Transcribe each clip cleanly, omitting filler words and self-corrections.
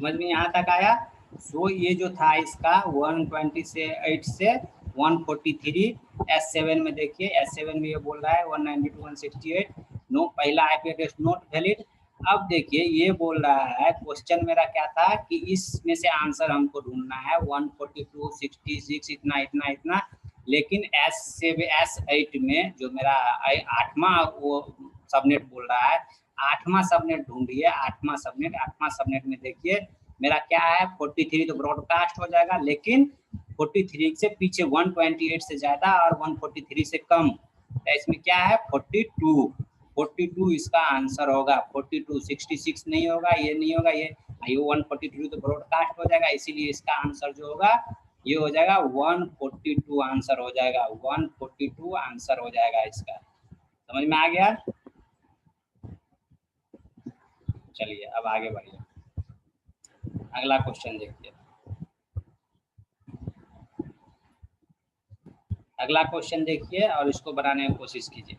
समझ में यहाँ तक आया। सो ये जो था इसका 128 से 143 S7 में देखिए, S7 में ये बोल रहा है 192.168 नो, पहला आईपी एड्रेस नॉट वैलिड। अब देखिए ये बोल रहा है, क्वेश्चन मेरा क्या था कि इसमें से आंसर हमको ढूंढना है 142, 66 इतना इतना इतना, लेकिन S8 में जो मेरा 8वां वो सबनेट बोल रहा है, 8वां सबनेट ढूंढिए, 8वां सबनेट में देखिए मेरा क्या है 43 तो ब्रॉडकास्ट हो जाएगा, लेकिन 43 से पीछे 128 से ज्यादा और 143 से कम, तो इसमें क्या है 42 इसका आंसर होगा। 42, 66 नहीं होगा, ये नहीं होगा, ये 142 तो ब्रॉडकास्ट हो जाएगा, इसीलिए इसका आंसर जो होगा ये हो जाएगा 142 आंसर हो जाएगा, 142 आंसर हो जाएगा इसका। समझ में आ गया। चलिए अब आगे बढ़िए, अगला क्वेश्चन देखिए। अगला क्वेश्चन देखिए और इसको बनाने की कोशिश कीजिए।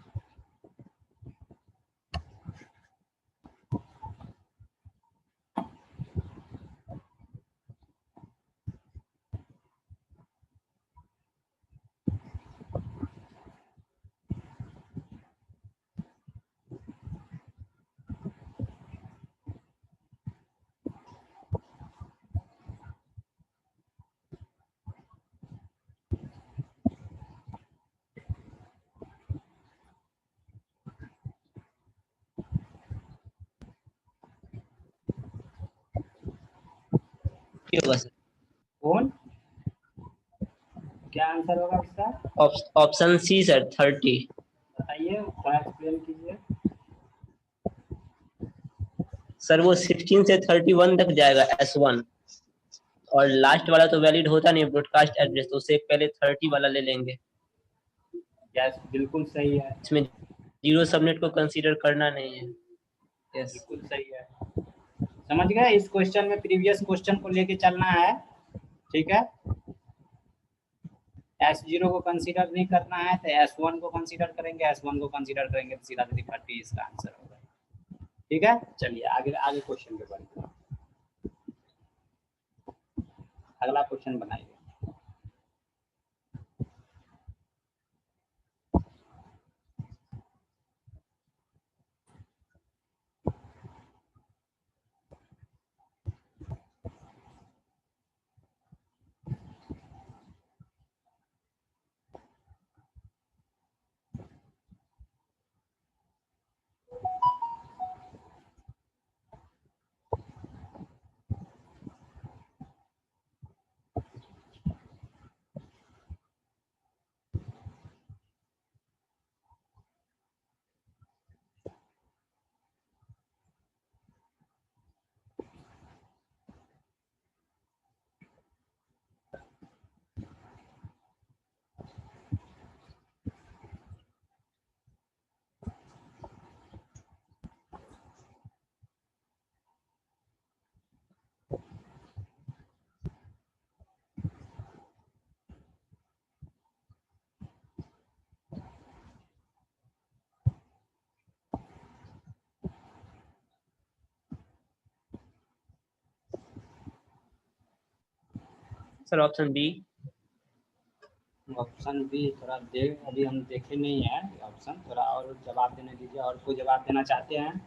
कौन, क्या आंसर होगा इसका? Option C sir 30। बताइए, थोड़ा एक्सप्लेन कीजिए। सर वो 16 से 31 तक जाएगा S1, और लास्ट वाला तो वैलिड होता नहीं ब्रॉडकास्ट एड्रेस, तो उससे पहले 30 वाला ले लेंगे। यस, बिल्कुल सही है। इसमें जीरो सबनेट को कंसीडर करना नहीं है। यस, बिल्कुल सही है। समझ गए, इस क्वेश्चन में प्रीवियस क्वेश्चन को लेके चलना है, ठीक है। S0 को कंसीडर नहीं करना है तो S1 को कंसीडर करेंगे, S1 को कंसीडर करेंगे तो सीधा 30 इसका आंसर होगा। ठीक है, चलिए आगे आगे क्वेश्चन पे बढ़ते हैं। अगला क्वेश्चन बनाइए। Sir option B. Option B थोड़ा अभी हम देखे नहीं है ऑप्शन, थोड़ा और जवाब देने दीजिए। और कोई जवाब देना चाहते हैं?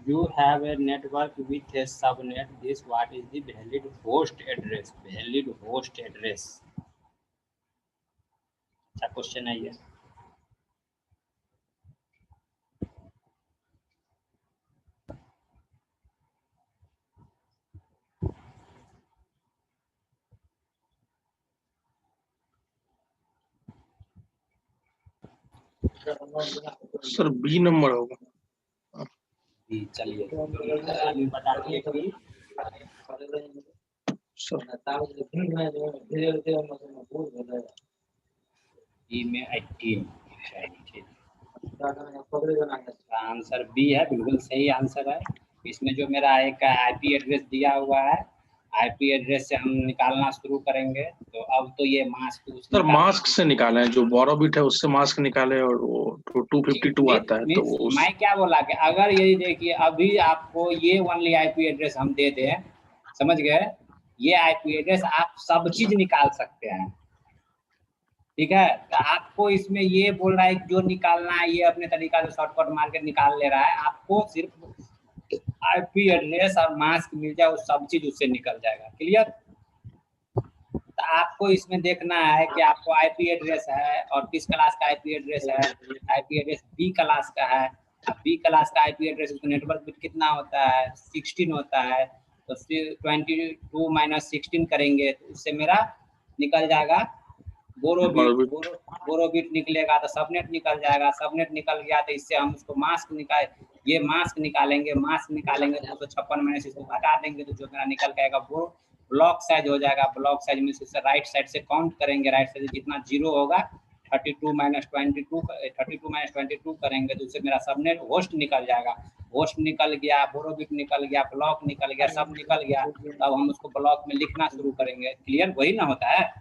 You have a network with a subnet. This what is the valid host address? Valid host address. अच्छा क्वेश्चन है ये। सर बी नंबर होगा। चलिए अभी बता दिए कि बी में 18। आंसर बी है, बिल्कुल सही आंसर है। इसमें जो मेरा एक आईपी एड्रेस दिया हुआ है आईपी एड्रेस से हम निकालना शुरू करेंगे। तो अब तो ये मास्क सर मास्क से निकाले, जो 12 बिट है उससे मास्क निकाले, और वो 252 आता है तो वो मैं क्या बोला कि अगर ये देखिए अभी आपको ये ओनली आईपी एड्रेस हम दे दें, समझ गए, ये आईपी एड्रेस आप सब चीज निकाल सकते हैं, ठीक है। तो आपको इसमें ये बोल रहा है जो निकालना है ये अपने तरीका से शॉर्टकट मार के निकाल ले रहा है, आपको सिर्फ आईपी एड्रेस और मास्क मिल जाए वो सब चीज उससे निकल जाएगा। क्लियर? तो आपको इसमें देखना है कि आपको आईपी एड्रेस है और किस क्लास का आईपी एड्रेस है। आईपी एड्रेस बी क्लास का है। अब बी क्लास का आईपी एड्रेस उसका नेटवर्क बिट कितना होता है, 16 होता है। तो 22 माइनस 16 करेंगे तो उससे मेरा निकल जाएगा बोरो बिट निकलेगा, तो सबनेट निकल जाएगा। सबनेट निकल गया तो इससे हम उसको मास्क निकालेंगे। मास्क निकालेंगे 256 में से इसको हटा देंगे तो जो मेरा निकल जाएगा वो ब्लॉक साइज हो जाएगा। ब्लॉक साइज में से राइट साइड से काउंट करेंगे, राइट साइड से जितना जीरो होगा 32 माइनस 22 करेंगे तो उससे मेरा सबनेट होस्ट निकल जाएगा। होस्ट निकल गया, बोरोबिट निकल गया, ब्लॉक निकल गया, सब निकल गया। तब हम उसको ब्लॉक में लिखना शुरू करेंगे। क्लियर? वही ना होता है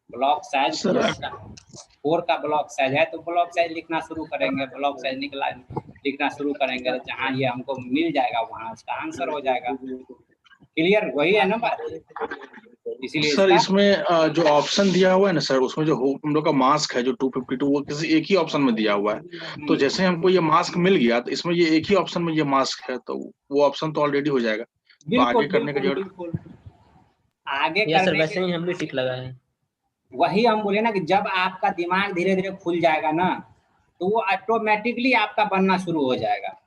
ब्लॉक साइज 4 का ब्लॉक साइज है तो ब्लॉक साइज लिखना शुरू करेंगे। ब्लॉक साइज लिखना शुरू करेंगे तो जहाँ ये हमको मिल जाएगा वहाँ उसका आंसर हो जाएगा। क्लियर? वही है ना बात? इसीलिए सर इसमें जो ऑप्शन दिया हुआ है ना सर, उसमें जो हम लोग का मास्क है जो 252 वो किसी एक ही ऑप्शन में दिया हुआ है। तो जैसे हमको ये मास्क मिल गया तो इसमें ये एक ही ऑप्शन में ये मास्क है तो वो ऑप्शन तो ऑलरेडी हो जाएगा। तो आगे करने का जरूरत आगे या सर वैसे ही हम भी टिक लगा है। वही हम बोले ना कि जब आपका दिमाग धीरे धीरे खुल जाएगा ना तो वो ऑटोमेटिकली आपका बनना शुरू हो जाएगा।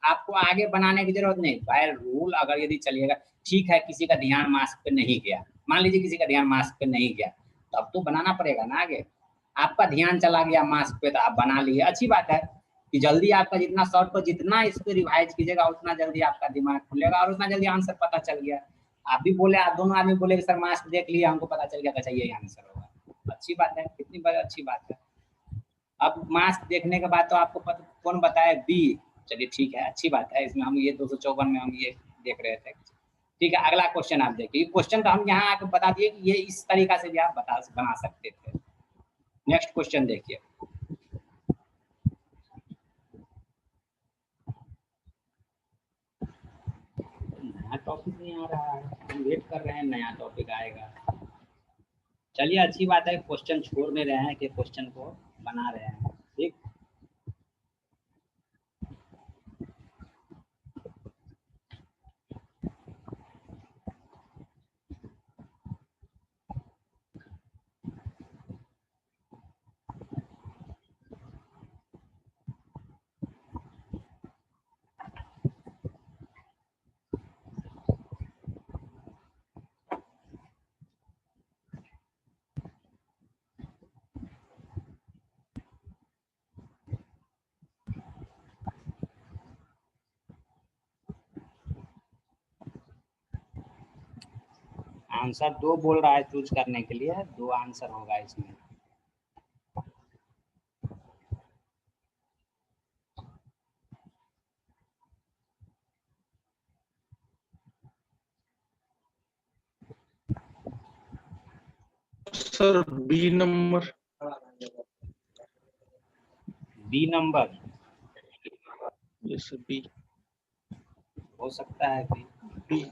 आपको आगे बनाने की जरूरत नहीं। बाय रूल अगर यदि चलिएगा, ठीक है किसी का ध्यान मास्क पे नहीं गया, मान लीजिए किसी का ध्यान मास्क पे नहीं गया, तब तो बनाना पड़ेगा ना आगे। आपका ध्यान चला गया मास्क पे तो आप बना लिए, अच्छी बात है कि जल्दी आपका जितना शॉर्ट पर जितना इसको रिवाइज कीजिएगा उतना जल्दी आपका दिमाग खुलेगा और उतना जल्दी आंसर पता चल गया। आप भी बोले, आप दोनों आदमी बोले कि सर मास्क देख लिया हमको पता चल गया, अच्छा यही आंसर होगा। अच्छी बात है, कितनी बड़ी अच्छी बात है। अब मास्क देखने के बाद तो आपको कौन बताए बी, चलिए ठीक है अच्छी बात है। इसमें हम ये 254 में हम ये देख रहे थे। ठीक है, अगला क्वेश्चन आप देखिए। क्वेश्चन तो हम यहाँ आके बता दिए कि ये इस तरीका से भी आप बना सकते थे। नेक्स्ट क्वेश्चन देखिए। नया टॉपिक नहीं आ रहा है, हम वेट कर रहे हैं नया टॉपिक आएगा। चलिए अच्छी बात है, क्वेश्चन छोड़ नहीं रहे हैं कि क्वेश्चन को बना रहे हैं। ठीक, आंसर 2 बोल रहा है चूज करने के लिए, 2 आंसर होगा इसमें। Sir B number. B number, yes B हो सकता है बी।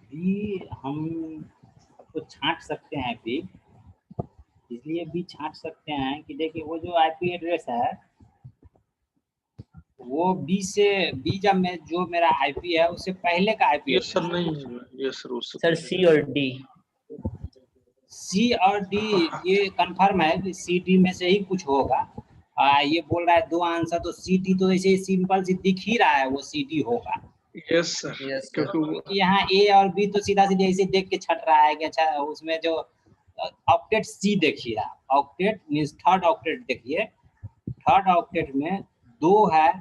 बी हम आपको छांट सकते हैं बी, इसलिए बी छांट सकते हैं कि देखिए वो जो आईपी एड्रेस है वो बी से, बी जब मैं जो मेरा आईपी है उससे पहले का आईपी यस सर एड्रेस। नहीं, यस सर उससे सर सी और डी। सी और डी ये कंफर्म है कि सी डी में से ही कुछ होगा। ये बोल रहा है 2 आंसर, तो सी डी तो ऐसे सिंपल सी दिख ही रहा है, वो सी डी होगा। Yes sir, Yes, sir. क्योंकि वो क्योंकि यहाँ ए और बी तो सीधा सीधा ऐसे देख के छट रहा है कि अच्छा उसमें जो ऑक्टेट सी देखिए आप, ऑक्टेट मीन्स थर्ड ऑक्टेट देखिए, थर्ड ऑक्टेट में 2 है,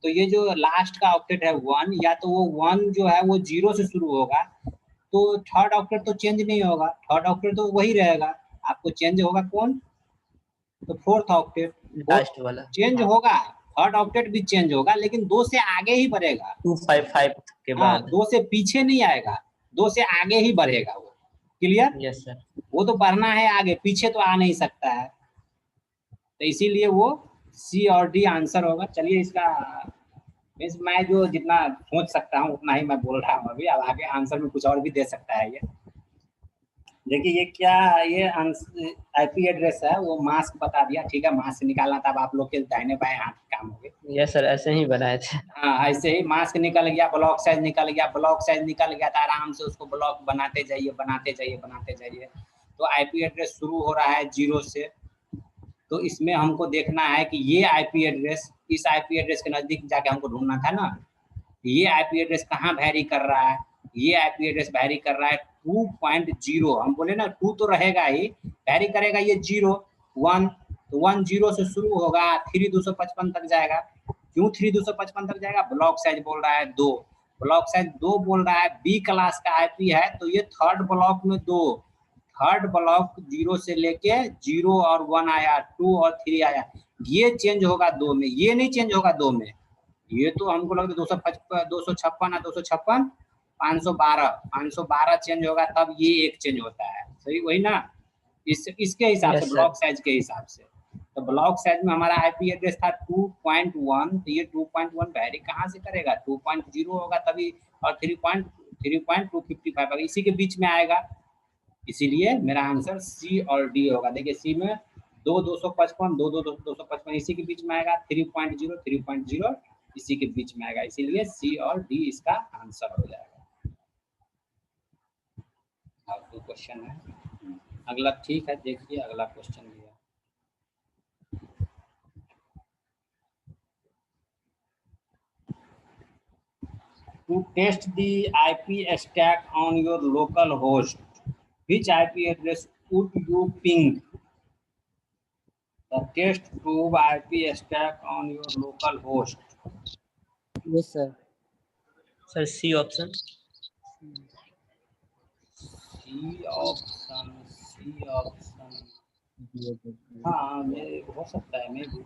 तो ये जो लास्ट का ऑक्टेट है 1, या तो वो 1 जो है वो 0 से शुरू होगा, तो थर्ड ऑक्टेट तो चेंज नहीं होगा, थर्ड ऑक्टेट तो वही रहेगा। आपको चेंज होगा कौन? तो फोर्थ ऑक्टेट लास्ट वाला चेंज होगा, थर्ड ऑक्टेट भी चेंज होगा, लेकिन 2 से आगे ही बढ़ेगा। 255 के हाँ, बाद। 2 से पीछे नहीं आएगा, 2 से आगे ही बढ़ेगा वो। क्लियर? Yes sir. वो तो बढ़ना है आगे, पीछे तो आ नहीं सकता है, तो इसीलिए वो सी और डी आंसर होगा। चलिए इसका मीन्स मैं जो जितना सोच सकता हूँ उतना ही मैं बोल रहा हूँ अभी, अब आगे आंसर में कुछ और भी दे सकता है ये। देखिए ये क्या, ये आईपी एड्रेस है, वो मास्क बता दिया, ठीक है, मास्क निकालना था, अब आप लोग के दाहिने बाएं हाथ काम हो गए। यस सर, ऐसे ही बनाए थे। हाँ, ऐसे ही मास्क निकल गया, ब्लॉक साइज निकल गया, ब्लॉक साइज निकल गया तो आराम से उसको ब्लॉक बनाते जाइए, बनाते जाइए, बनाते जाइए। तो आईपी एड्रेस शुरू हो रहा है 0 से, तो इसमें हमको देखना है कि ये आईपी एड्रेस, इस आईपी एड्रेस के नजदीक जाके हमको ढूंढना था ना, ये आईपी एड्रेस कहाँ वैरी कर रहा है, ये आईपी एड्रेस वैरी कर रहा है 2.0, हम बोले ना 2 तो रहेगा ही, वैरी करेगा ये 0 1, तो 1 0 से शुरू होगा 3 255 तक जाएगा। क्यों 3 255 तक जाएगा? ब्लॉक साइज बोल रहा है 2, ब्लॉक साइज 2 बोल रहा है, बी क्लास का आईपी है, तो ये थर्ड ब्लॉक में 2, थर्ड ब्लॉक 0 से लेके 0 और 1 आया, 2 और 3 आया, ये चेंज होगा 2 में, ये नहीं चेंज होगा 2 में। ये तो हमको लगता है 256 है, 256 512 चेंज होगा, तब ये एक चेंज होता है, सही वही ना, इसके हिसाब Yes, से, sir. ब्लॉक साइज के हिसाब से। तो ब्लॉक साइज में हमारा आईपी एड्रेस था 2.1, तो ये 2.1 वैरी कहाँ से करेगा, 2.0 होगा तभी, और 3.255 होगा, इसी के बीच में आएगा, इसीलिए मेरा आंसर सी और डी होगा। देखिए सी में 255 255 इसी के बीच में आएगा, 3.0 इसी के बीच में आएगा, इसीलिए सी और डी इसका आंसर हो जाएगा। अब तो क्वेश्चन है अगला, ठीक है, देखिए अगला क्वेश्चन भी है। To test the IP stack on your local host, which IP address would you ping? The test probe IP stack on your local host. Yes, sir. Sir C option. C option, हाँ मेरे हो सकता है, मैं भी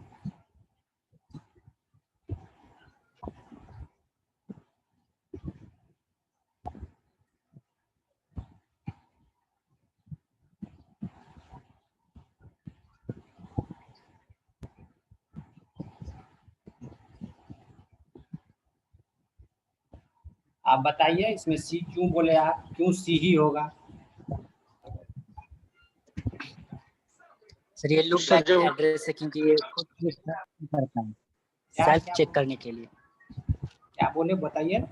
आप बताइए इसमें सी क्यों बोले आप, क्यों सी ही होगा? सर ये लूप सर, बैक जब- एड्रेस है, क्योंकि ये खुद चेक करता है, सेल्फ चेक करने के लिए। क्या बोले बताइए?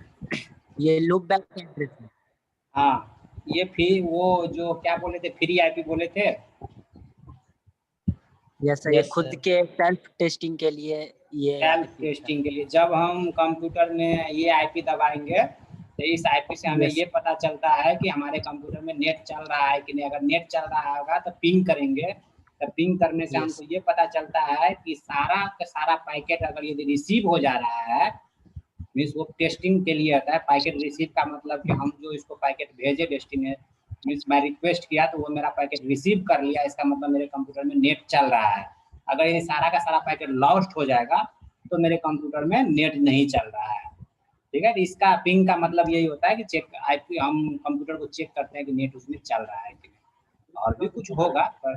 ये लूप बैक एड्रेस है। हाँ, ये फिर वो जो क्या बोले थे, फ्री आईपी बोले थे। यस सर, ये Yes, खुद sir. के सेल्फ टेस्टिंग के लिए ये सेल्फ टेस्टिंग के लिए, जब हम कंप्यूटर में ये आईपी दबाएंगे तो इस आईपी से हमें Yes. ये पता चलता है कि हमारे कंप्यूटर में नेट चल रहा है कि नहीं। अगर नेट चल रहा होगा तो पिंग करेंगे, तो पिंग करने से Yes. हमको ये पता चलता है कि सारा का सारा पैकेट अगर यदि रिसीव हो जा रहा है, मीन्स वो टेस्टिंग के लिए आता है। पैकेट रिसीव का मतलब कि हम जो इसको पैकेट भेजे डेस्टिनेट, मीन्स मैं रिक्वेस्ट किया तो वो मेरा पैकेट रिसीव कर लिया, इसका मतलब मेरे कंप्यूटर में नेट चल रहा है। अगर ये सारा का सारा पैकेट लॉस्ट हो जाएगा तो मेरे कंप्यूटर में नेट नहीं चल रहा है, ठीक है। तो इसका पिंग का मतलब यही होता है कि चेक आईपी, हम कंप्यूटर को चेक करते हैं कि नेट उसमें चल रहा है कि नहीं। और भी कुछ होगा पर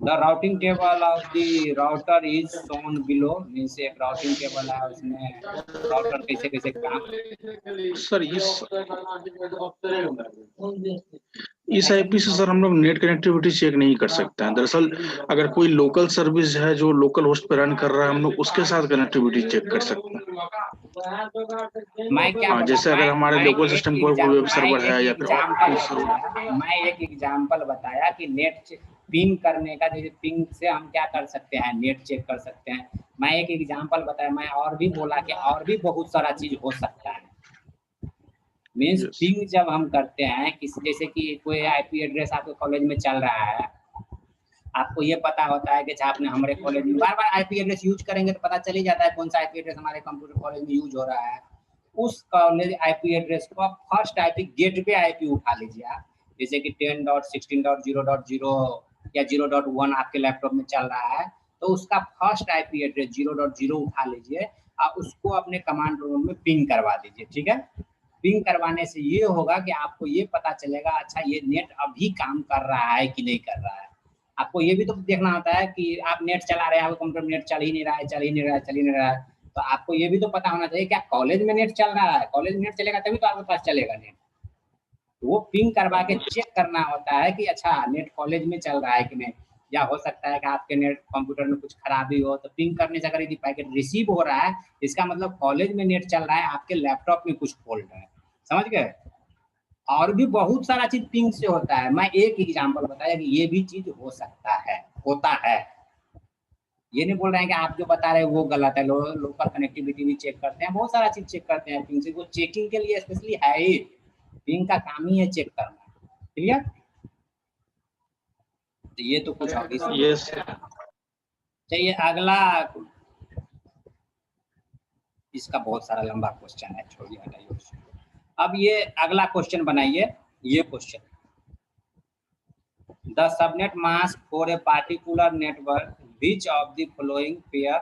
the routing table of the router is shown below, means एक राउटिंग टेबल है, उसमें राउटर कैसे कैसे काम। सर इस आईपी से सर हम लोग नेट कनेक्टिविटी चेक नहीं कर सकते हैं। दरअसल अगर कोई लोकल सर्विस है जो लोकल होस्ट पे रन कर रहा है, हम लोग उसके साथ कनेक्टिविटी चेक कर सकते हैं। मैं क्या हाँ, जैसे अगर हमारे लोकल सिस्टम पर कोई वेब सर्वर है या फिर मैं एक एग्जांपल बताया कि नेट पिंग करने का, जैसे पिंग से हम क्या कर सकते हैं, नेट चेक कर सकते हैं। मैं एक एग्जांपल बताया, मैं और भी बोला कि और भी बहुत सारा चीज हो सकता है। Means Yes. पिंग जब हम करते हैं किसी, जैसे कि कोई आईपी एड्रेस आपके कॉलेज में चल रहा है, आपको ये पता होता है कि आपने हमारे कॉलेज में बार बार आईपी एड्रेस यूज करेंगे तो पता चल ही जाता है कौन सा आईपी एड्रेस हमारे कंप्यूटर कॉलेज में यूज हो रहा है। उस कॉलेज आईपी एड्रेस को आप फर्स्ट आईपी गेटवे आईपी उठा लीजिए आप, जैसे कि 10.16.0.0 या 0.1 आपके लैपटॉप में चल रहा है, तो उसका फर्स्ट आईपी एड्रेस 0.0 उठा लीजिए और उसको अपने कमांड रूम में पिंग करवा दीजिए। ठीक है, पिंग करवाने से ये होगा कि आपको ये पता चलेगा अच्छा ये नेट अभी काम कर रहा है कि नहीं कर रहा है। आपको ये भी तो देखना होता है कि आप नेट चला रहे हैं, आपका कंप्यूटर नेट चल ही नहीं रहा है, तो आपको ये भी तो पता होना चाहिए क्या कॉलेज में नेट चल रहा है। कॉलेज में नेट चलेगा तभी तो आपके पास चलेगा नेट। तो वो पिंग करवा के चेक करना होता है कि अच्छा नेट कॉलेज में चल रहा है कि नहीं, या हो सकता है कि आपके नेट कंप्यूटर में कुछ खराबी हो, तो पिंग करने से अगर यदि पैकेट रिसीव हो रहा है इसका मतलब कॉलेज में नेट चल रहा है, आपके लैपटॉप में कुछ फॉल्ट है। समझ गए? और भी बहुत सारा चीज पिंग से होता है। मैं एक एग्जांपल बताया कि ये भी चीज हो सकता है, होता है। ये नहीं बोल रहे हैं कि आप जो बता रहे हैं वो गलत है। लोकल कनेक्टिविटी भी चेक करते हैं, बहुत सारा चीज चेक करते हैं पिंग से। वो चेकिंग के लिए स्पेशली है ही, पिंग का काम ही है चेक करना। क्लियर? तो ये तो कुछ और यस। चाहिए। अगला, इसका बहुत सारा लंबा क्वेश्चन है, छोड़िए हटाइए। अब ये अगला क्वेश्चन बनाइए, ये question, the subnet mask for a particular network which of the following pair,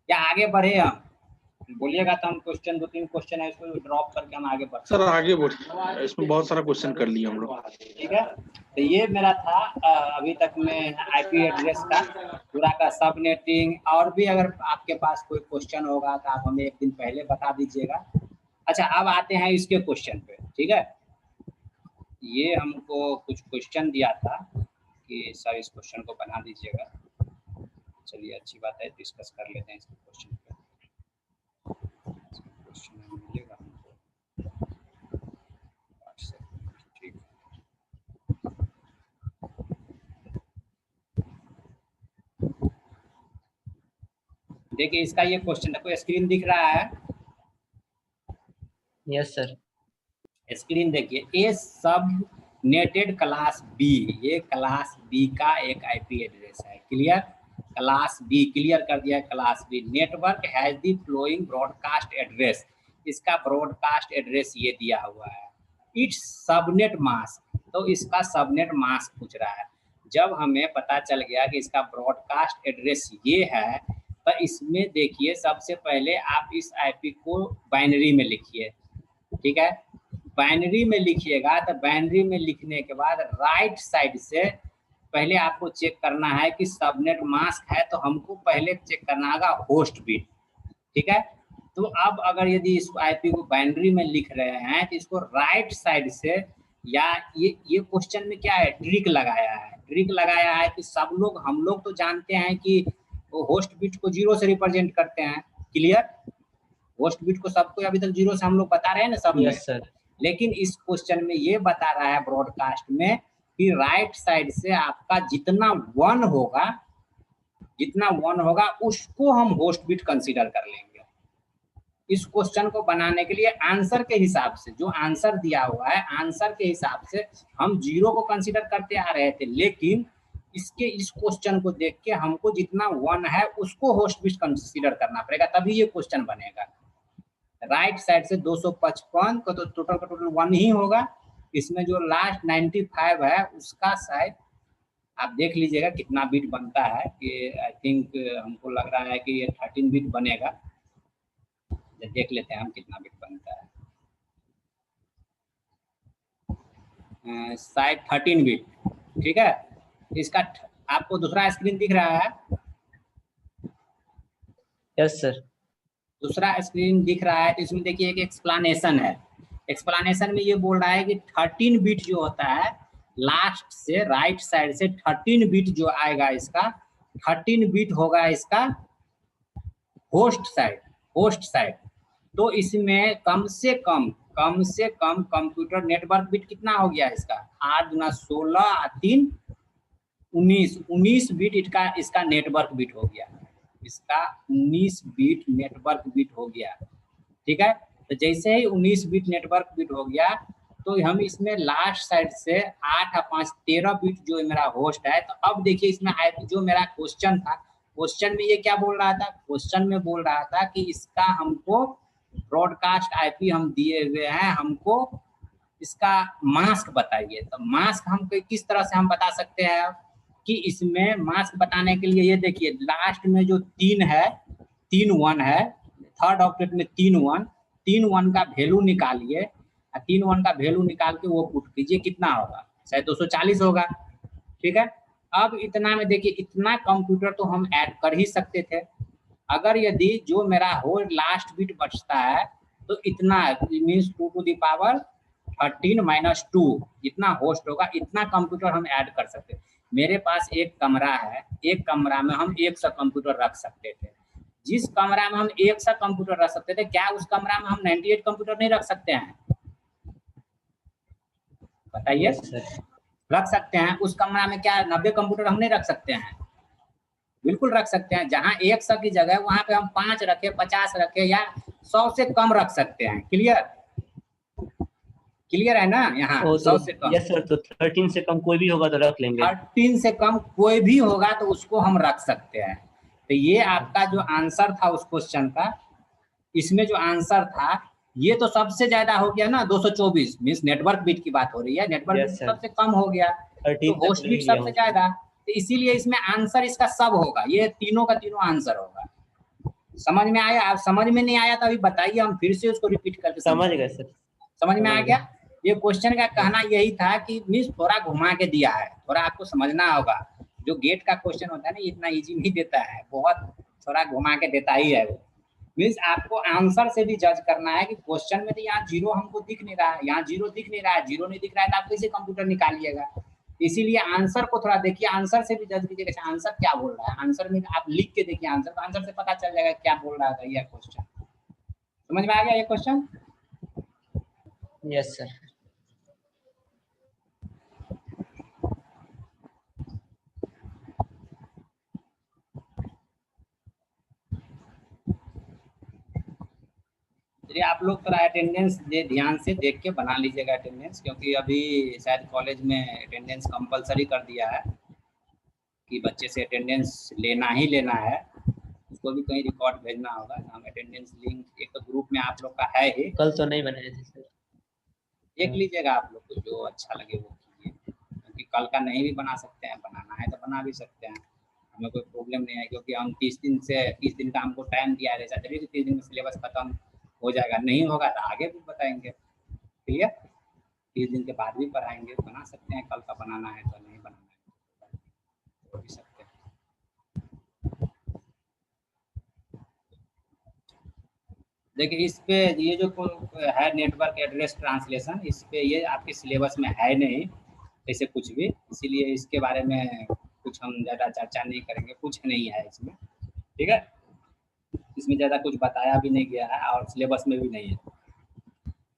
या आगे बढ़े हम? बोलिएगा तो हम क्वेश्चन, 2-3 क्वेश्चन है इसको ड्रॉप करके हम आगे बढ़ते हैं। सर आगे बढ़िए, इसमें बहुत सारा क्वेश्चन कर लिए हम लोग। ठीक है, तो ये मेरा था अभी तक में आईपी एड्रेस का पूरा का सबनेटिंग। और भी अगर आपके पास कोई क्वेश्चन होगा तो आप हमें एक दिन पहले बता दीजिएगा। अच्छा, अब आते हैं इसके क्वेश्चन पे। ठीक है, ये हमको कुछ क्वेश्चन दिया था कि सर इस क्वेश्चन को बना दीजिएगा। चलिए अच्छी बात है, डिस्कस कर लेते हैं इस क्वेश्चन पे। क्वेश्चन मिलेगा हमको व्हाट्सएप में। ठीक, देखिए इसका ये क्वेश्चन है, कोई स्क्रीन दिख रहा है? Yes sir. स्क्रीन देखिए, A subnetted class B, ये क्लास बी का एक आईपी एड्रेस है। क्लियर? क्लास बी क्लियर कर दिया। Class B network has the following broadcast address, इसका ब्रॉडकास्ट एड्रेस ये दिया हुआ है। इट्स सबनेट मास्क, तो इसका सबनेट मास्क पूछ रहा है। जब हमें पता चल गया कि इसका ब्रॉडकास्ट एड्रेस ये है, तो इसमें देखिए सबसे पहले आप इस आईपी को बाइनरी में लिखिए। ठीक है, बाइनरी में लिखिएगा तो बाइनरी में लिखने के बाद राइट साइड से पहले आपको चेक करना है कि सबनेट मास्क है, तो हमको पहले चेक करना होगा होस्ट बिट। ठीक है, तो अब अगर यदि इस आईपी को बाइनरी में लिख रहे हैं तो इसको राइट साइड से, या ये क्वेश्चन में क्या है, ट्रिक लगाया है। ट्रिक लगाया है कि सब लोग, हम लोग तो जानते हैं कि वो होस्ट बिट को 0 से रिप्रेजेंट करते हैं। क्लियर? होस्ट बिट को सबको अभी तक 0 से हम लोग बता रहे हैं ना सब में। Yes sir. लेकिन इस क्वेश्चन में ये बता रहा है ब्रॉडकास्ट में कि राइट साइड से आपका जितना 1 होगा उसको हम होस्ट बिट कंसीडर कर लेंगे। इस क्वेश्चन को बनाने के लिए आंसर के हिसाब से, जो आंसर दिया हुआ है आंसर के हिसाब से हम 0 को कंसीडर करते आ रहे थे, लेकिन इस क्वेश्चन को देख के हमको जितना 1 है उसको होस्ट बिट कंसीडर करना पड़ेगा, तभी ये क्वेश्चन बनेगा। राइट साइड से 255 को तो टोटल का टोटल 1 ही होगा। इसमें जो लास्ट 95 है उसका शायद आप देख लीजिएगा कितना बिट बनता है, कि आई थिंक हमको लग रहा है कि ये 13 बिट बनेगा। देख लेते हैं हम कितना बिट बनता है। शायद 13 बिट। ठीक है, इसका आपको दूसरा स्क्रीन दिख रहा है? Yes sir. दूसरा स्क्रीन दिख रहा है तो इसमें देखिए एक एक्सप्लेनेशन है। एक्सप्लेनेशन में ये बोल रहा है कि 13 बिट जो होता है लास्ट से राइट साइड से 13 बिट जो आएगा इसका 13 बिट होगा इसका होस्ट साइड। तो इसमें कम से कम कंप्यूटर नेटवर्क बिट कितना हो गया इसका 8 गुना 16 3 19 बिट इसका नेटवर्क बिट हो गया। इसका 19 बिट नेटवर्क बिट हो गया। ठीक है, तो जैसे ही 19 बिट नेटवर्क बिट हो गया तो हम इसमें लास्ट साइड से 8 और 5 13 बिट जो मेरा होस्ट है। तो अब देखिए इसमें जो मेरा क्वेश्चन था, क्वेश्चन में ये क्या बोल रहा था? क्वेश्चन में बोल रहा था कि इसका हमको ब्रॉडकास्ट आईपी हम दिए हुए हैं, हमको इसका मास्क बताइए। तो मास्क हम किस तरह से हम बता सकते हैं कि इसमें मास्क बताने के लिए ये देखिए लास्ट में जो 3 है 3 1 है, थर्ड ऑक्टेट में 3 1 का वैल्यू निकालिए। 3 1 का वैल्यू निकाल के वो पुट कीजिए, कितना होगा? शायद 240 होगा। ठीक है, अब इतना में देखिए इतना कंप्यूटर तो हम ऐड कर ही सकते थे। अगर यदि जो मेरा होल लास्ट बिट बचता है तो इतना मीन्स 2 to the power 13 - 2 इतना होस्ट होगा, इतना कंप्यूटर हम ऐड कर सकते हैं। मेरे पास एक कमरा है, एक कमरा में हम 100 कंप्यूटर रख सकते थे। जिस कमरा में हम 100 कंप्यूटर रख सकते थे, क्या उस कमरा में हम 98 कंप्यूटर नहीं रख सकते हैं? बताइए। रख सकते हैं। उस कमरा में क्या 90 कंप्यूटर हम नहीं रख सकते हैं? बिल्कुल रख सकते हैं। जहां 100 की जगह वहां पे हम 5 रखे, 50 रखे या 100 से कम रख सकते हैं। क्लियर है ना? यहाँ 100 से कम। यस सर, तो 13 से कम कोई भी होगा तो रख लेंगे। 13 से कम कोई भी होगा तो उसको हम रख सकते हैं। तो ये आपका जो आंसर था उस क्वेश्चन का, इसमें जो आंसर था ये तो सबसे ज्यादा हो गया ना 224 मीन्स नेटवर्क बिट की बात हो रही है। नेटवर्क बिट सबसे कम हो गया तो होस्ट बिट सबसे ज्यादा, तो इसीलिए इसमें आंसर इसका सब होगा। ये तीनों का तीनों आंसर होगा। समझ में आया? आप समझ में नहीं आया तो अभी बताइए, हम फिर से उसको रिपीट करके समझ गए सर। समझ में आ गया? ये क्वेश्चन का कहना यही था कि मीन्स थोड़ा घुमा के दिया है, थोड़ा आपको समझना होगा। जो गेट का क्वेश्चन होता है ना इतना इजी नहीं देता है, बहुत थोड़ा घुमा के देता ही है वो। मीन्स आपको आंसर से भी जज करना है कि क्वेश्चन में तो यहाँ 0 हमको दिख नहीं रहा है, यहाँ 0 दिख नहीं रहा है, 0 नहीं दिख रहा है तो आप कैसे कंप्यूटर निकालिएगा? इसीलिए आंसर को थोड़ा देखिए, आंसर से भी जज कीजिएगा आंसर क्या बोल रहा है। आंसर में आप लिख के देखिए आंसर, तो आंसर से पता चल जाएगा क्या बोल रहा था यह क्वेश्चन। समझ में आ गया ये क्वेश्चन? Yes sir. चलिए आप लोग थोड़ा अटेंडेंस ध्यान से देख के बना लीजिएगा अटेंडेंस, क्योंकि अभी शायद कॉलेज में अटेंडेंस कंपलसरी कर दिया है कि बच्चे से अटेंडेंस लेना ही लेना है। उसको भी कहीं रिकॉर्ड भेजना होगा। हम अटेंडेंस लिंक एक तो ग्रुप में आप लोग का है ही, कल तो नहीं बनाए थे सर। देख लीजिएगा आप लोग को जो अच्छा लगे वो कीजिए, क्योंकि कल का नहीं भी बना सकते हैं, बनाना है तो बना भी सकते हैं, हमें कोई प्रॉब्लम नहीं है। क्योंकि हम 30 दिन का हमको टाइम दिया है, चलिए 30 दिन में सिलेबस खत्म हो जाएगा, नहीं होगा तो आगे भी बताएंगे। क्लियर? 30 दिन के बाद भी पढ़ाएंगे, बना सकते हैं। कल का बनाना है तो नहीं बनाना है तो भी सकते हैं। देखिए इस पे ये जो है नेटवर्क एड्रेस ट्रांसलेशन, इस पे ये आपके सिलेबस में है नहीं ऐसे कुछ भी, इसीलिए इसके बारे में कुछ हम ज़्यादा चर्चा नहीं करेंगे, कुछ नहीं है इसमें। ठीक है, इसमें ज़्यादा कुछ बताया भी नहीं गया है और सिलेबस में भी नहीं है।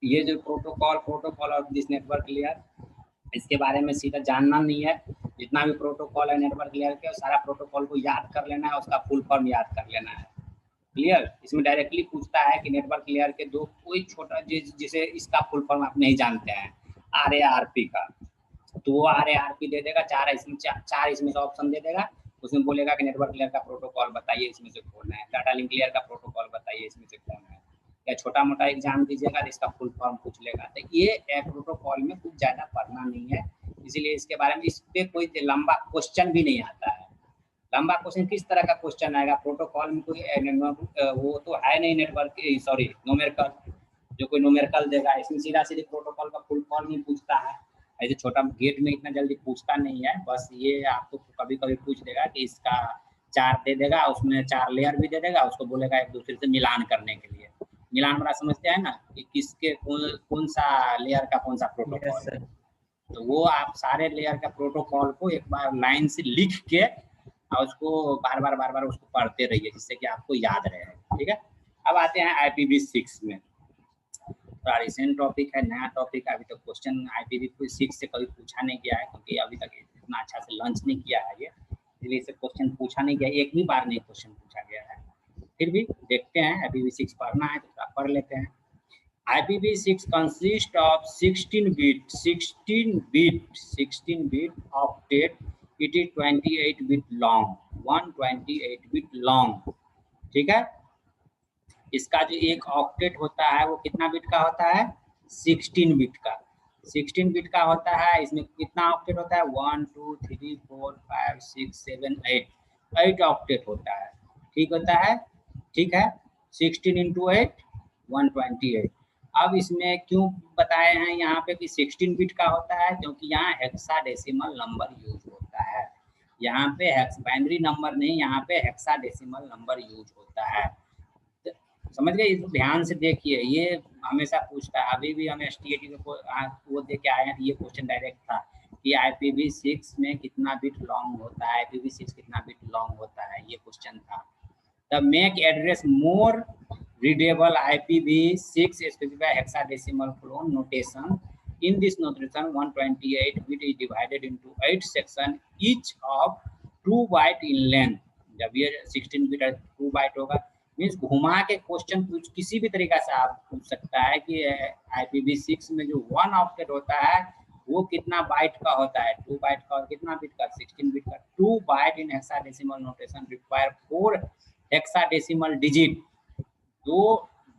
ये जो protocol of this network layer, इसके बारे में सीधा जानना नहीं है। जितना भी प्रोटोकॉल है नेटवर्क लेयर के, सारा प्रोटोकॉल को याद कर लेना है, उसका फुल फॉर्म याद कर लेना है। क्लियर? इसमें डायरेक्टली पूछता है कि नेटवर्क लेयर के दो कोई छोटा जिसे इसका फुल फॉर्म आप नहीं जानते हैं, RARP का, तो वो RARP दे देगा। चार इसमें से ऑप्शन दे देगा, उसमें बोलेगा कि नेटवर्क लेयर का प्रोटोकॉल बताइए, इसमें से कौन है। डाटा लिंक लेयर का प्रोटोकॉल बताइए, इसमें से कौन है। या छोटा मोटा एग्जाम दीजिएगा तो इसका फुल फॉर्म पूछ लेगा। तो ये प्रोटोकॉल में कुछ ज़्यादा पढ़ना नहीं है, इसीलिए इसके बारे में इस पर कोई लंबा क्वेश्चन भी नहीं आता है। लंबा क्वेश्चन किस तरह का क्वेश्चन आएगा? प्रोटोकॉल में कोई वो तो है नहीं नेटवर्क, सॉरी न्यूमेरिकल, जो कोई न्यूमेरिकल देगा। इसमें सीधा सीधे प्रोटोकॉल का फुल फॉर्म ही पूछता है, ऐसे छोटा गेट में इतना जल्दी पूछता नहीं है, बस ये आपको कभी कभी पूछ देगा कि इसका 4 दे देगा, उसमें 4 लेयर भी दे देगा, उसको बोलेगा एक दूसरे से मिलान करने के लिए। मिलान बड़ा समझते हैं ना कि किसके कौन सा लेयर का कौन सा प्रोटोकॉल। Yes sir. तो वो आप सारे लेयर का प्रोटोकॉल को एक बार लाइन से लिख के और उसको बार बार उसको पढ़ते रहिए, जिससे कि आपको याद रहे। ठीक है, अब आते हैं IPv6 में। थोड़ा रिसेंट टॉपिक है, नया टॉपिक है, अभी तक क्वेश्चन IPv6 से कभी पूछा नहीं गया है, क्योंकि अभी तक इतना अच्छा से लॉन्च नहीं किया है ये, इसलिए इसे क्वेश्चन पूछा नहीं गया, एक भी बार नहीं क्वेश्चन पूछा गया है। फिर भी देखते हैं, IPv6 पढ़ना है तो थोड़ा पढ़ लेते हैं। IPv6 consists of 16 bit octet. It is 28 bit long, 128 bit long। ठीक है, इसका जो एक ऑक्टेट होता है वो कितना बिट का होता है? 16 बिट का। 16 बिट का होता है। इसमें कितना ऑक्टेट होता है? 1 2 3 4 5 6 7 8 ऑक्टेट होता है। ठीक होता है, ठीक है। 16 × 8 128। अब इसमें क्यों बताए हैं यहाँ पे कि 16 बिट का होता है? क्योंकि यहाँ हेक्साडेसिमल नंबर यूज होता है। यहाँ पे बाइनरी नंबर नहीं, यहाँ पे हेक्साडेसिमल नंबर यूज होता है। समझ गए? इसको ध्यान से देखिए, ये हमेशा पूछता है। अभी भी हम STAT को वो दे के आए हैं, ये क्वेश्चन डायरेक्ट था कि IPv6 में कितना बिट लॉन्ग होता है, IPv6 कितना बिट लॉन्ग होता है, ये क्वेश्चन था। The make address more readable, IPv6 specify hexadecimal clone notation. In this notation, 128 bit is divided into 8 sections, each of 2 byte in length. जब ये 16 बिट 2 बाइट होगा, मीन्स घुमा के क्वेश्चन पूछ किसी भी तरीका से आप पूछ सकता है कि IPv6 में जो 1 ऑक्टेट होता है वो कितना बाइट का होता है? 2 बाइट का। और कितना बिट का? 16 बिट का। 2 byte in hexadecimal notation require 4 hexadecimal digit. 2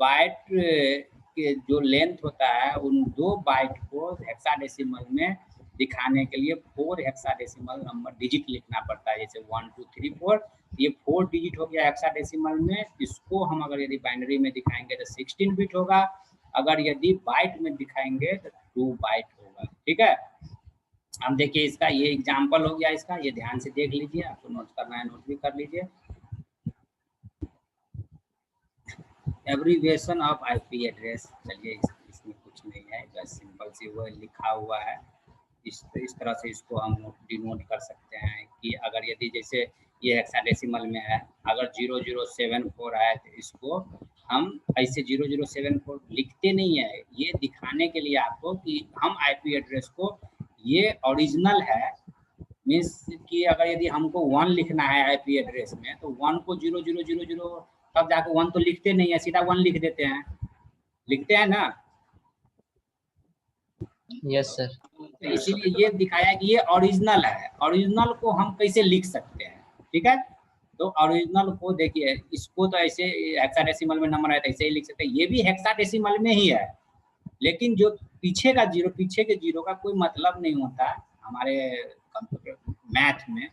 byte के जो लेंथ होता है उन 2 बाइट को हेक्साडेसिमल में दिखाने के लिए 4 हेक्साडेसिमल नंबर डिजिट लिखना पड़ता है। जैसे 1 2 3 4, ये 4 डिजिट हो गया हेक्साडेसिमल में। इसको हम अगर यदि बाइनरी में दिखाएंगे तो 16 बिट होगा, अगर यदि बाइट में दिखाएंगे तो 2 बाइट होगा। ठीक है, हम देखिए इसका ये एग्जाम्पल हो गया इसका, ये ध्यान से देख लीजिए, आपको नोट करना है नोट भी कर लीजिए। Abbreviation of IP address. चलिए इसमें कुछ नहीं है, बस सिंपल सी वो लिखा हुआ है। इस तरह से इसको हम डिनोट कर सकते हैं कि अगर यदि जैसे ये हेक्साडेसिमल में है, अगर 0074 है तो इसको हम ऐसे 0074 लिखते नहीं है, ये दिखाने के लिए आपको कि हम IP एड्रेस को ये ओरिजिनल है। मीन्स कि अगर यदि हमको 1 लिखना है IP एड्रेस में तो 1 को 0000 तब जाकर 1 तो लिखते नहीं है, सीधा 1 लिख देते हैं, लिखते हैं ना। Yes sir. तो इसीलिए ये दिखाया कि ये ओरिजिनल है। ओरिजिनल को हम कैसे लिख सकते हैं? ठीक है, तो ओरिजिनल को देखिए, इसको तो ऐसे हेक्साडेसिमल में नंबर है तो ऐसे ही लिख सकते हैं, ये भी हेक्साडेसिमल में ही है। लेकिन जो पीछे के जीरो का कोई मतलब नहीं होता हमारे कंप्यूटर मैथ में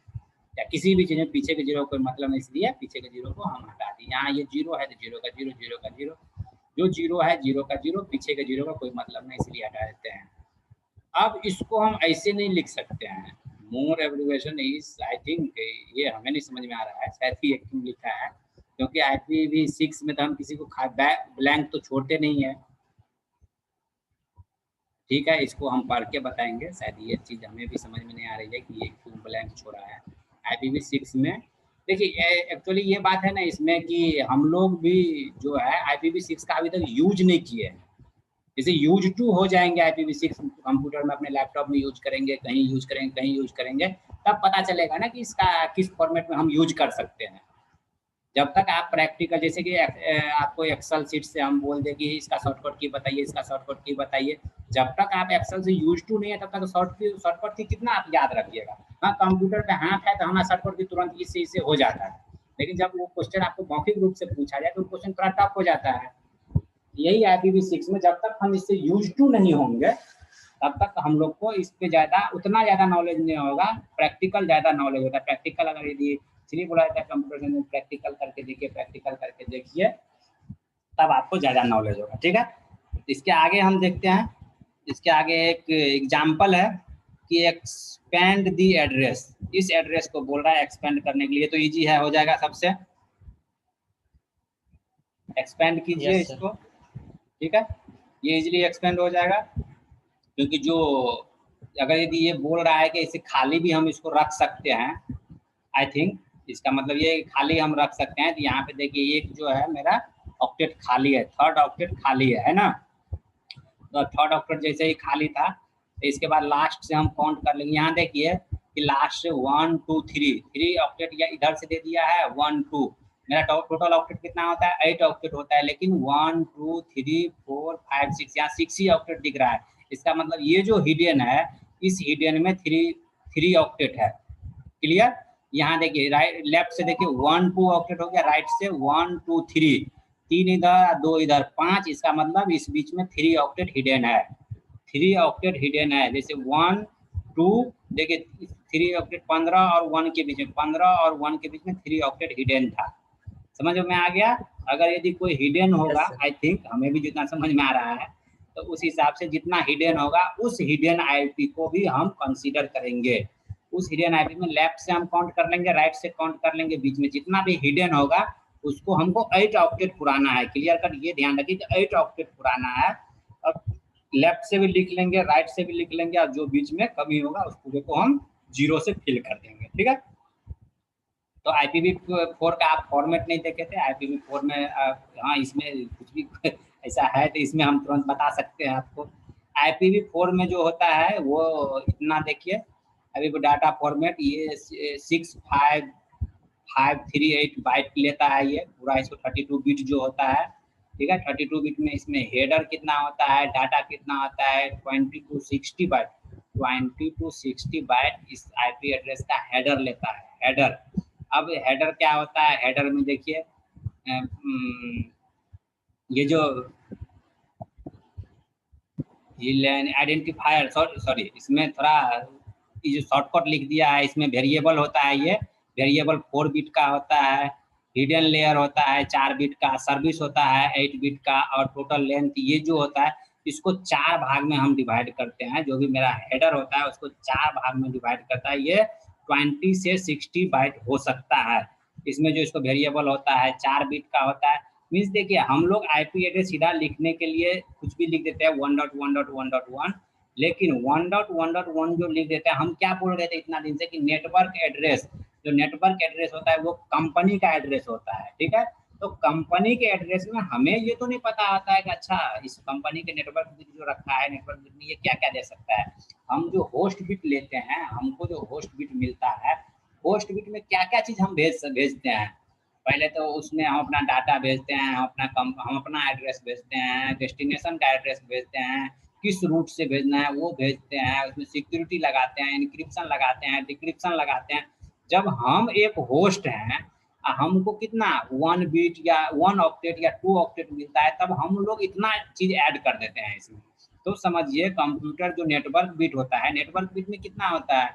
या किसी भी चीज में। पीछे के जीरो कोई मतलब नहीं, इसलिए पीछे के जीरो को हम हटा दिए। यहाँ ये 0 है तो 0 का 0, 0 का 0, जो 0 है 0 का 0, पीछे के जीरो का कोई मतलब नहीं, इसलिए हटा देते हैं। अब इसको हम ऐसे नहीं लिख सकते हैं। मोर एब्रीविएशन इज, आई थिंक ये हमें नहीं समझ में आ रहा है, शायद ही क्यों लिखा है, क्योंकि IPv6 में तो हम किसी को ब्लैंक तो छोड़ते नहीं है। ठीक है, इसको हम पढ़ के बताएंगे, शायद ये चीज़ हमें भी समझ में नहीं आ रही है कि ये क्यों ब्लैंक छोड़ा है IPv6 में। देखिए एक्चुअली ये बात है ना इसमें कि हम लोग भी जो है IPv6 का अभी तक यूज नहीं किए हैं। जैसे यूज टू हो जाएंगे IPv6 कंप्यूटर में, अपने लैपटॉप में यूज करेंगे, कहीं यूज करेंगे, कहीं यूज करेंगे, तब पता चलेगा ना कि इसका किस फॉर्मेट में हम यूज कर सकते हैं। जब तक आप प्रैक्टिकल, जैसे कि आपको एक्सेल सीट से हम बोल दें कि इसका शॉर्टकट की बताइए, इसका शॉर्टकट की बताइए, जब तक आप एक्सेल से यूज टू नहीं है तब तक शॉर्टकट की कितना आप याद रखिएगा। हाँ, कंप्यूटर पे हाथ है तो हमारा शॉर्टकट की तुरंत इससे हो जाता है, लेकिन जब वो क्वेश्चन आपको मौखिक रूप से पूछा जाए तो क्वेश्चन थोड़ा टफ हो जाता है। यही IPv6 में जब तक हम इससे यूज टू नहीं होंगे तब तक हम लोग को इस पे उतना ज़्यादा नॉलेज नहीं होगा। प्रैक्टिकल ज़्यादा नॉलेज होता है। प्रैक्टिकल अगर यदि इसलिए बोला जाता है कंप्यूटर में प्रैक्टिकल करके देखिए, तब आपको ज़्यादा नॉलेज होगा। ठीक है, इसके आगे हम देखते हैं इसके आगे एक एग्जाम्पल है कि एक्सपेंड दी एड्रेस, इस एड्रेस को बोल रहा है एक्सपेंड करने के लिए, तो इजी है, हो जाएगा सबसे, एक्सपेंड कीजिए Yes, sir. इसको, ठीक है, ये इजीली एक्सपेंड हो जाएगा। क्योंकि जो अगर यदि ये बोल रहा है कि इसे खाली भी हम इसको रख सकते हैं, आई थिंक इसका मतलब ये खाली हम रख सकते हैं। तो यहाँ पे देखिए एक जो है मेरा ऑक्टेट खाली है, थर्ड ऑक्टेट खाली है ना, तो थर्ड ऑक्टेट जैसे ही खाली था, तो इसके बाद लास्ट से हम काउंट कर लेंगे। यहाँ देखिए कि लास्ट से 1 2 3 ऑक्टेट या इधर से दे दिया है 1 2, मेरा टोटल ऑक्टेट कितना होता है 8 ऑक्टेट होता है, लेकिन 1 2 3 4 5 6 यहाँ 6 ही ऑक्टेट दिख रहा है। इसका मतलब ये जो हिडन है, इस हिडन में 3 ऑक्टेट है। क्लियर? यहाँ देखिए राइट लेफ्ट से देखिए 1 2 ऑक्टेट हो गया, राइट से 1 2 3, 3 इधर 2 इधर 5, इसका मतलब इस बीच में 3 ऑक्टेट हिडन है, 3 ऑक्टेट हिडन है। जैसे 1 2 देखिए 3 ऑक्टेट 15 और 1 के बीच में, 15 और 1 के बीच में 3 ऑक्टेट हिडन था। समझ में आ गया? अगर यदि कोई हिडन होगा, आई थिंक हमें भी जितना समझ में आ रहा है, तो उस हिसाब से जितना हिडन होगा उस हिडन आईपी को भी हम कंसीडर करेंगे। उस हिडन आईपी में लेफ्ट से हम काउंट कर लेंगे, राइट से काउंट कर लेंगे, बीच में जितना भी हिडन होगा उसको हमको 8 ऑक्टेट पुराना है। Clear cut? ये ध्यान रखिए कि 8 ऑक्टेट पुराना है, और लेफ्ट से भी लिख लेंगे, राइट से भी लिख लेंगे, और जो बीच में कमी होगा उस पूरे को हम 0 से फिल कर देंगे। ठीक है? तो IPv4 का आप फॉर्मेट नहीं देखे थे, IPv4 में हाँ इसमें कुछ भी ऐसा है तो इसमें हम तुरंत बता सकते हैं आपको। IPv4 में जो होता है वो इतना देखिए, अभी वो डाटा फॉर्मेट ये 6538 बाइट लेता है ये पूरा, इसको 32 बिट जो होता है, ठीक है, 32 बिट में इसमें हेडर कितना होता है, डाटा कितना होता है 20 to 60 बाइट, 20 to 60 बाइट इस IP एड्रेस का हेडर लेता है, हेडर। अब हेडर क्या होता है, हेडर में देखिए ये जो ये आइडेंटिफायर, सॉरी इसमें थोड़ा ये जो शॉर्टकट लिख दिया है, इसमें वेरिएबल होता है, ये वेरिएबल 4 बिट का होता है, हिडन लेयर होता है 4 बिट का, सर्विस होता है 8 बिट का, और टोटल लेंथ ये जो होता है इसको 4 भाग में हम डिवाइड करते हैं। जो भी मेरा हेडर होता है उसको 4 भाग में डिवाइड करता है, ये 20 से 60 बाइट हो सकता है। इसमें जो इसको वेरिएबल होता है 4 बिट का होता है। मीन्स देखिए हम लोग IP एड्रेस सीधा लिखने के लिए कुछ भी लिख देते हैं 1.1.1.1, लेकिन 1.1.1 जो लिख देते हैं, हम क्या बोल रहे थे इतना दिन से कि नेटवर्क एड्रेस, जो नेटवर्क एड्रेस होता है वो कंपनी का एड्रेस होता है। ठीक है? तो कंपनी के एड्रेस में हमें ये तो नहीं पता होता है कि अच्छा इस कंपनी के नेटवर्क बिट जो रखा है, नेटवर्क बिट में ये क्या क्या दे सकता है। हम जो होस्ट बिट लेते हैं, हमको जो होस्ट बिट मिलता है, होस्ट बिट में क्या क्या चीज़ हम भेजते हैं। पहले तो उसमें हम अपना डाटा भेजते हैं, हम अपना एड्रेस भेजते हैं, डेस्टिनेशन का एड्रेस भेजते हैं, किस रूट से भेजना है वो भेजते हैं, उसमें सिक्योरिटी लगाते हैं, इंक्रिप्शन लगाते हैं, डिक्रिप्शन लगाते हैं। जब हम एक होस्ट हैं, हमको कितना 1 बिट या 1 ऑक्टेट या 2 ऑक्टेट मिलता है, तब हम लोग इतना चीज़ ऐड कर देते हैं इसमें। तो समझिए कंप्यूटर जो नेटवर्क बिट होता है, नेटवर्क बिट में कितना होता है,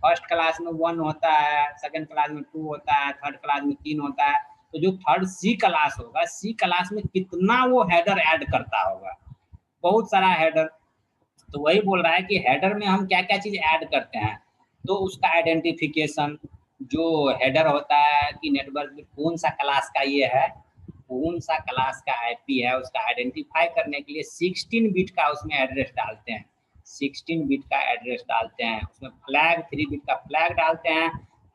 फर्स्ट क्लास में 1 होता है, सेकंड क्लास में 2 होता है, थर्ड क्लास में 3 होता है। तो जो थर्ड C क्लास होगा, C क्लास में कितना वो हेडर ऐड करता होगा, बहुत सारा हेडर। तो वही बोल रहा है कि हेडर में हम क्या क्या चीज़ ऐड करते हैं, तो उसका आइडेंटिफिकेशन जो हेडर होता है कि नेटवर्क में कौन सा क्लास का ये है, कौन सा क्लास का IP है, उसका आइडेंटिफाई करने के लिए 16 बिट का उसमें एड्रेस डालते हैं, 16 बिट का एड्रेस डालते हैं, उसमें फ्लैग 3 बिट का फ्लैग डालते हैं।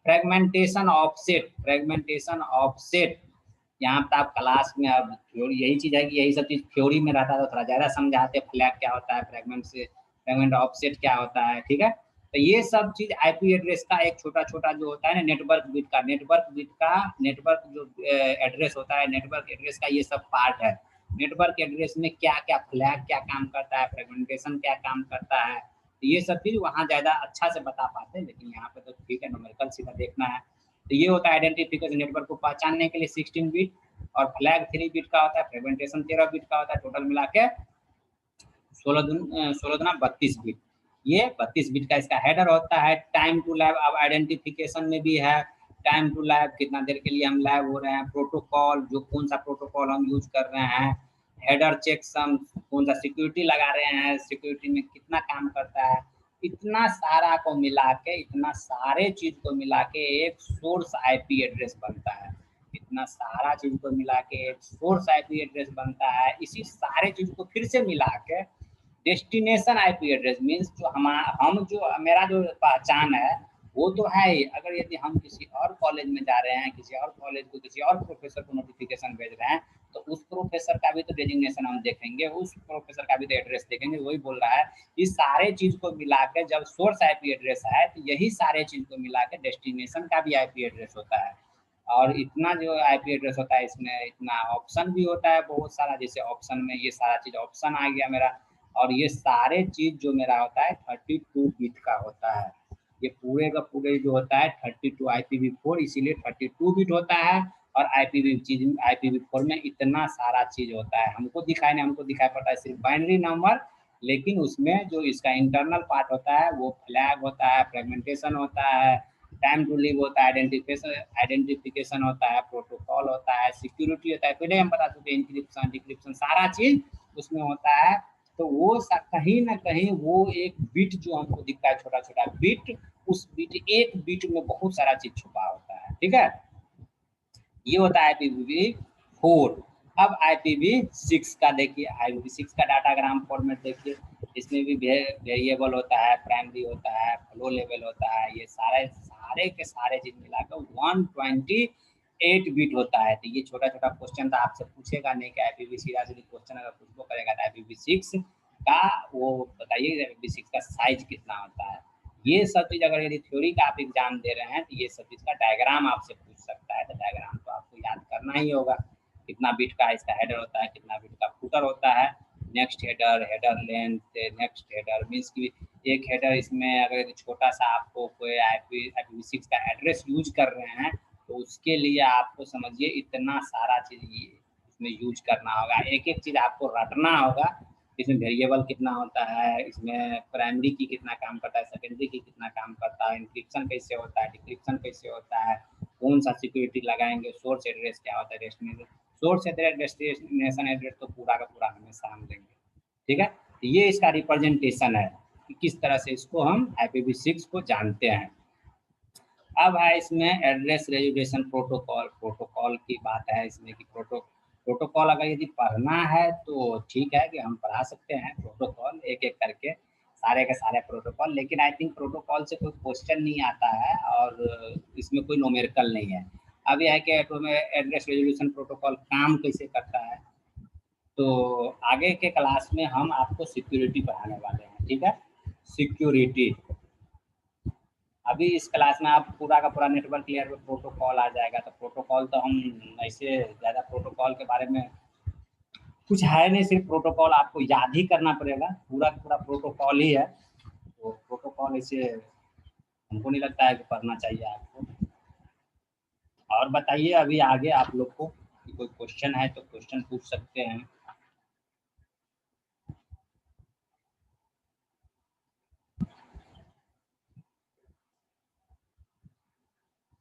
फ्रेगमेंटेशन ऑफसेट, यहाँ पर आप क्लास में अब थ्योरी यही चीज़ है कि यही सब चीज़ थ्योरी में रहता है तो थोड़ा ज़्यादा समझाते, फ्लैग क्या होता है, फ्रेगमेंट ऑफसेट क्या होता है। ठीक है? तो ये सब चीज़ IP एड्रेस का एक छोटा छोटा जो होता है ना, नेटवर्क नेटवर्क जो एड्रेस होता है, नेटवर्क एड्रेस का ये सब पार्ट है। नेटवर्क एड्रेस में क्या क्या फ्लैग क्या काम करता है, फ्रेगमेंटेशन क्या काम करता है, तो ये सब चीज़ वहाँ ज़्यादा अच्छा से बता पाते हैं, लेकिन यहाँ पे तो ठीक है, न्यूमेरिकल सीधा देखना है। तो ये होता है आइडेंटिफिकेशन, नेटवर्क को पहचानने के लिए 16 बिट, और फ्लैग 3 बिट का होता है, फ्रेगमेंटेशन 13 बिट का होता है, टोटल मिला के 16 32 बिट। ये 32 बिट का इसका हेडर होता है। टाइम टू लाइव अब आइडेंटिफिकेशन में भी है, टाइम टू लाइव कितना देर के लिए हम लाइव हो रहे हैं, प्रोटोकॉल जो कौन सा प्रोटोकॉल हम यूज कर रहे हैं, हेडर चेकसम, कौन सा सिक्योरिटी लगा रहे हैं, सिक्योरिटी में कितना काम करता है, इतना सारा को मिला के, इतना सारे चीज को मिला के एक सोर्स आईपी एड्रेस बनता है। इतना सारा चीज को मिला के एक सोर्स आईपी एड्रेस बनता है। इसी सारे चीज को फिर से मिला के डेस्टिनेशन आईपी एड्रेस मीन्स जो हम जो मेरा जो पहचान है वो तो है ही। अगर यदि हम किसी और कॉलेज में जा रहे हैं, किसी और कॉलेज को किसी और प्रोफेसर को नोटिफिकेशन भेज रहे हैं, तो उस प्रोफेसर का भी तो डेजिग्नेशन हम देखेंगे, उस प्रोफेसर का भी तो एड्रेस देखेंगे। वही बोल रहा है इस सारे चीज को मिला के जब सोर्स आईपी एड्रेस है तो यही सारे चीज को मिला के डेस्टिनेशन का भी आईपी एड्रेस होता है। और इतना जो आईपी एड्रेस होता है इसमें इतना ऑप्शन भी होता है बहुत सारा। जैसे ऑप्शन में ये सारा चीज ऑप्शन आ गया मेरा, और ये सारे चीज जो मेरा होता है 32 बिट का होता है। ये पूरे का पूरे जो होता है 32 IPv4, इसीलिए 32 बिट होता है। और IPv4 में इतना सारा चीज होता है, हमको दिखाई पड़ता है सिर्फ बाइनरी नंबर, लेकिन उसमें जो इसका इंटरनल पार्ट होता है वो फ्लैग होता है, फ्रेगमेंटेशन होता है, टाइम टू लिव होता है, आइडेंटिफिकेशन होता है, प्रोटोकॉल होता है, सिक्योरिटी होता है। पहले हम बता चुके इंक्रिप्शन डिक्रिप्शन सारा चीज उसमें होता है। तो वो कहीं ना कहीं वो एक बिट जो हमको दिखता है छोटा छोटा बिट, उस बिट एक बिट में बहुत सारा चीज छुपा होता है। ठीक है, ये होता है IPv4। अब IPv6 का देखिए, IPv6 का डाटाग्राम फॉर्मेट देखिए, इसमें भी वेरिएबल होता है, प्राइमरी होता है, फ्लो लेवल होता है, ये सारे के सारे चीज मिलाकर 128 बिट होता है। तो ये छोटा छोटा क्वेश्चन तो आपसे पूछेगा नहीं कि IPv6 क्वेश्चन अगर पूछबो करेगा तो IPv6 का वो बताइए IPv6 का साइज कितना होता है। ये सब चीज अगर यदि थ्योरी का आप एग्जाम दे रहे हैं तो ये सब चीज का डायग्राम आपसे पूछ सकता है। तो डायग्राम तो आपको याद करना ही होगा, कितना बिट का इसका हेडर होता है, कितना बिट का फुटर होता है, next header, header length, next header means की एक हेडर। इसमें अगर छोटा सा आपको कोई IPv6 का एड्रेस यूज कर रहे हैं तो उसके लिए आपको समझिए इतना सारा चीज इसमें यूज करना होगा, एक एक चीज आपको रटना होगा। इसमें वेरिएबल कितना होता है, इसमें प्राइमरी की कितना काम करता है, सेकेंडरी की कितना काम करता है, इंक्रिप्शन कैसे होता है, डिक्रिप्शन कैसे होता है, कौन सा सिक्योरिटी लगाएंगे, सोर्स एड्रेस क्या होता है, destination source address, destination address तो पूरा का पूरा हमेशा हम देंगे। ठीक है, तो ये इसका रिप्रेजेंटेशन है कि किस तरह से इसको हम IPv6 को जानते हैं। अब है इसमें एड्रेस रेजोल्यूशन प्रोटोकॉल की बात है इसमें कि प्रोटोकॉल अगर यदि पढ़ना है तो ठीक है कि हम पढ़ा सकते हैं प्रोटोकॉल एक एक करके सारे के सारे प्रोटोकॉल, लेकिन आई थिंक प्रोटोकॉल से कोई क्वेश्चन नहीं आता है और इसमें कोई न्यूमेरिकल नहीं है। अब यह है कि एड्रेस रेजोल्यूशन प्रोटोकॉल काम कैसे करता है, तो आगे के क्लास में हम आपको सिक्योरिटी पढ़ाने वाले हैं। ठीक है, सिक्योरिटी अभी इस क्लास में आप पूरा का पूरा नेटवर्क लेयर पे प्रोटोकॉल आ जाएगा। तो प्रोटोकॉल तो हम ऐसे ज़्यादा प्रोटोकॉल के बारे में कुछ है नहीं, सिर्फ प्रोटोकॉल आपको याद ही करना पड़ेगा, पूरा का पूरा प्रोटोकॉल ही है। तो प्रोटोकॉल ऐसे हमको नहीं लगता है कि पढ़ना चाहिए आपको। और बताइए अभी आगे आप लोग को कोई क्वेश्चन है तो क्वेश्चन पूछ सकते हैं।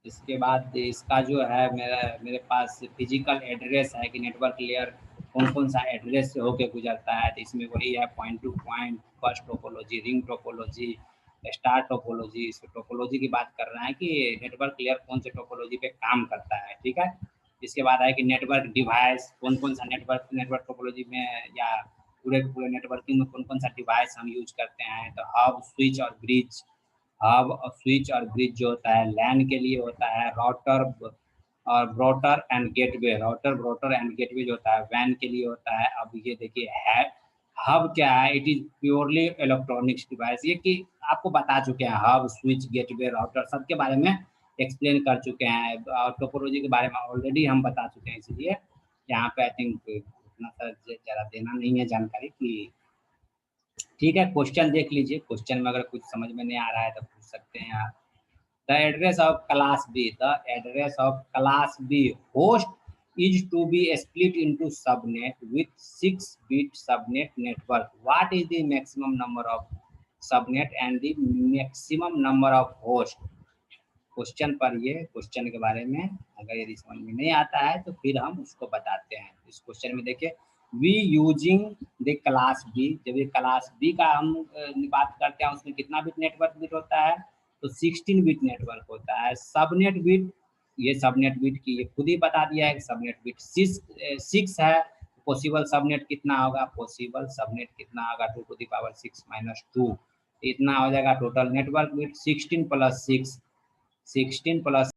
इसके बाद इसका जो है मेरे पास फिजिकल एड्रेस है कि नेटवर्क लेयर कौन कौन सा एड्रेस से होके गुजरता है। तो इसमें वही है point two point, first topology, ring topology, star topology. इस टोपोलॉजी की बात कर रहे हैं कि नेटवर्क लेयर कौन से टोपोलॉजी पे काम करता है। ठीक है, इसके बाद है कि नेटवर्क डिवाइस, कौन कौन सा नेटवर्क टोपोलॉजी में या पूरे नेटवर्किंग में कौन कौन सा डिवाइस हम यूज करते हैं। तो हब, स्विच और ब्रिज। हब और स्विच और ब्रिज जो होता है लैन के लिए होता है, राउटर और ब्रोटर एंड गेटवे, ब्रोटर एंड गेटवे जो होता है वैन के लिए होता है। अब ये देखिए है हब क्या है, it is purely electronics device. ये कि आपको बता चुके हैं, हब, स्विच, गेटवे, राउटर सबके बारे में एक्सप्लेन कर चुके हैं और टोपोलॉजी के बारे में ऑलरेडी हम बता चुके हैं, इसलिए यहाँ पे आई थिंक उतना ज़्यादा देना नहीं है जानकारी की। ठीक है, क्वेश्चन देख लीजिए, क्वेश्चन में अगर कुछ समझ में नहीं आ रहा है तो पूछ सकते हैं आप। The address of class B, the address of class B host is to be split into subnet with 6 bit subnet network. What is the maximum number of subnet and the maximum number of host. Question पढ़िए, question के बारे में अगर यदि समझ में नहीं आता है तो फिर हम उसको बताते हैं। इस क्वेश्चन में देखिए we using the class B. जब ये क्लास बी का हम बात करते हैं उसमें कितना बिट नेटवर्क बिट होता है, तो 16 बिट नेटवर्क होता है। सबनेट बिट, ये सबनेट बिट की ये खुद ही बता दिया है, सबनेट बिट 6 है। पॉसिबल सबनेट कितना होगा, पॉसिबल सबनेट कितना होगा 2 टू द पावर 6 माइनस 2, इतना हो जाएगा। Total network bit 16 plus 6, 16 plus